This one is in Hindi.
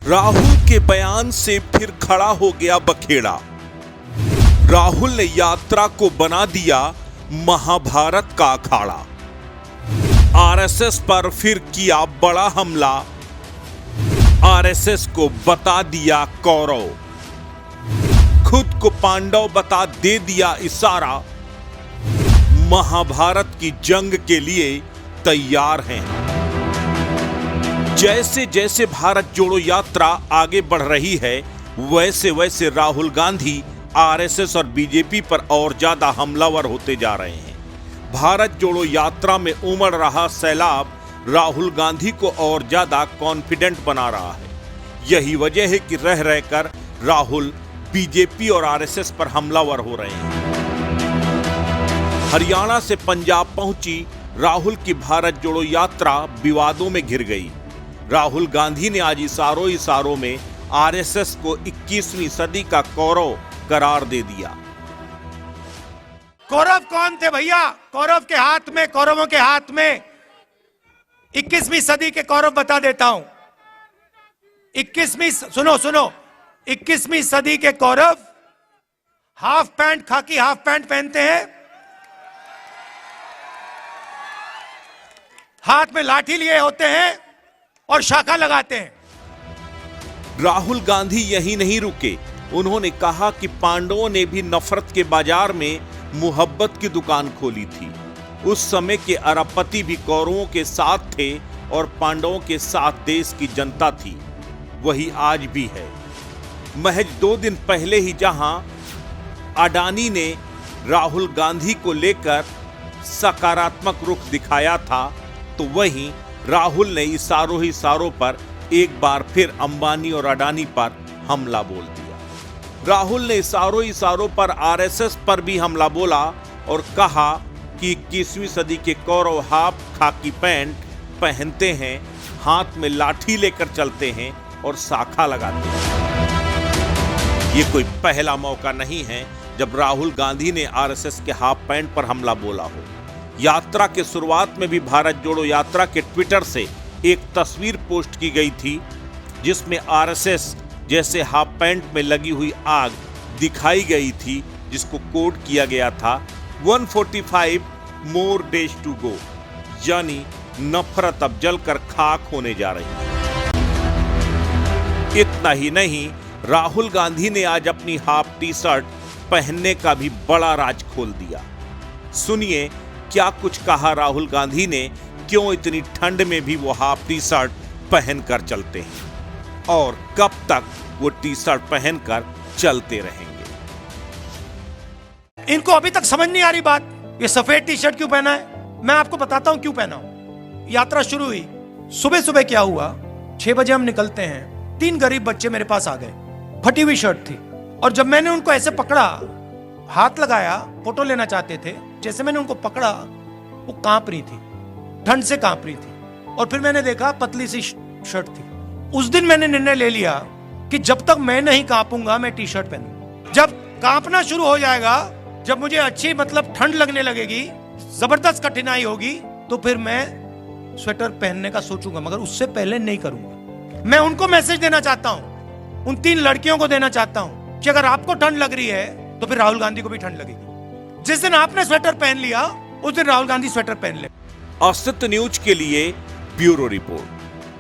राहुल के बयान से फिर खड़ा हो गया बखेड़ा। राहुल ने यात्रा को बना दिया महाभारत का अखाड़ा। आरएसएस पर फिर किया बड़ा हमला। आरएसएस को बता दिया कौरव। खुद को पांडव बता दे दिया इशारा। महाभारत की जंग के लिए तैयार हैं। जैसे जैसे भारत जोड़ो यात्रा आगे बढ़ रही है, वैसे वैसे राहुल गांधी आरएसएस और बीजेपी पर और ज्यादा हमलावर होते जा रहे हैं। भारत जोड़ो यात्रा में उमड़ रहा सैलाब राहुल गांधी को और ज्यादा कॉन्फिडेंट बना रहा है। यही वजह है कि रह रहकर राहुल बीजेपी और आरएसएस पर हमलावर हो रहे हैं। हरियाणा से पंजाब पहुंची राहुल की भारत जोड़ो यात्रा विवादों में घिर गई। राहुल गांधी ने आज इशारों में आरएसएस को 21वीं सदी का कौरव करार दे दिया। कौरव कौन थे भैया? कौरव के हाथ में, कौरवों के हाथ में 21वीं सदी के कौरव बता देता हूं। 21वीं सदी के कौरव हाफ पैंट, खाकी हाफ पैंट पहनते हैं, हाथ में लाठी लिए होते हैं और शाखा लगाते हैं। राहुल गांधी यही नहीं रुके। उन्होंने कहा कि पांडवों ने भी नफरत के बाजार में मुहब्बत की दुकान खोली थी। उस समय के अरबपति भी कौरवों के साथ थे और पांडवों के साथ देश की जनता थी। वही आज भी है। महज 2 दिन पहले ही जहां अडानी ने राहुल गांधी को लेकर सकारात्मक रुख दिखाया था, तो वहीं राहुल ने इशारों पर एक बार फिर अंबानी और अडानी पर हमला बोल दिया। राहुल ने इशारों पर आरएसएस पर भी हमला बोला और कहा कि 21वीं सदी के कौरव हाफ खाकी पैंट पहनते हैं, हाथ में लाठी लेकर चलते हैं और शाखा लगाते हैं। ये कोई पहला मौका नहीं है जब राहुल गांधी ने आरएसएस के हाफ पैंट पर हमला बोला हो। यात्रा के शुरुआत में भी भारत जोड़ो यात्रा के ट्विटर से एक तस्वीर पोस्ट की गई थी, जिसमें आरएसएस जैसे हाफ पैंट में लगी हुई आग दिखाई गई थी, जिसको कोड किया गया था 145 मोर डेज टू गो, यानी नफरत अब जलकर खाक होने जा रही है। इतना ही नहीं, राहुल गांधी ने आज अपनी हाफ टी शर्ट पहनने का भी बड़ा राज खोल दिया। सुनिए क्या कुछ कहा राहुल गांधी ने, क्यों इतनी ठंड में भी वो हाफ टी शर्ट पहनकर चलते हैं और कब तक वो टी शर्ट पहनकर चलते रहेंगे। इनको अभी तक समझ नहीं आ रही बात, ये सफेद टी शर्ट क्यों पहना है। मैं आपको बताता हूं क्यों पहना हूं। यात्रा शुरू हुई, सुबह क्या हुआ, 6 बजे हम निकलते हैं। 3 गरीब बच्चे मेरे पास आ गए, फटी हुई शर्ट थी, और जब मैंने उनको ऐसे पकड़ा, हाथ लगाया, फोटो लेना चाहते थे, जैसे मैंने उनको पकड़ा वो कांप रही थी, ठंड से कांप रही थी। और फिर मैंने देखा पतली सी शर्ट थी। उस दिन मैंने निर्णय ले लिया कि जब तक मैं नहीं कांपूंगा मैं टी शर्ट पहनूंगा। जब कांपना शुरू हो जाएगा, जब मुझे अच्छी ठंड लगने लगेगी, जबरदस्त कठिनाई होगी, तो फिर मैं स्वेटर पहनने का सोचूंगा, मगर उससे पहले नहीं करूंगा। मैं उनको मैसेज देना चाहता हूं, उन 3 लड़कियों को देना चाहता हूं कि अगर आपको ठंड लग रही है तो फिर राहुल गांधी को भी ठंड लगेगी। जिस दिन आपने स्वेटर पहन लिया, उस दिन राहुल गांधी स्वेटर पहन ले। अस्तित्व न्यूज के लिए ब्यूरो रिपोर्ट।